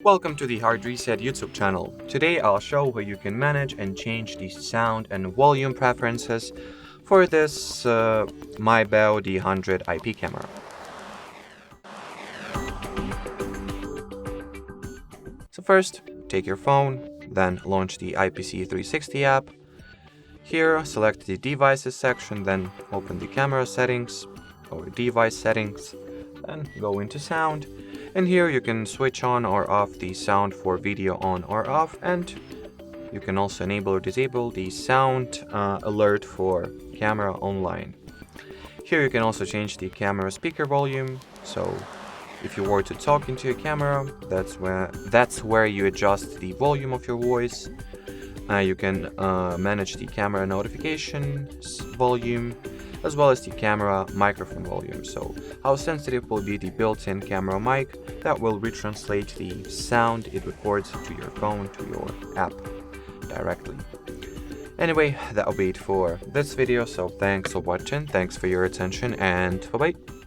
Welcome to the Hard Reset YouTube channel. Today I'll show how you can manage and change the sound and volume preferences for this MIBAO D100 IP camera. So first, take your phone, then launch the IPC360 app. Here, select the devices section, then open the camera settings or device settings, then go into sound. And here you can switch on or off the sound for video on or off, and you can also enable or disable the sound alert for camera online. Here you can also change the camera speaker volume, so if you were to talk into your camera, that's where you adjust the volume of your voice. You can manage the camera notifications volume, as well as the camera microphone volume, so how sensitive will be the built-in camera mic that will retranslate the sound it records to your phone, to your app directly. Anyway, that'll be it for this video, so thanks for watching, thanks for your attention, and bye-bye!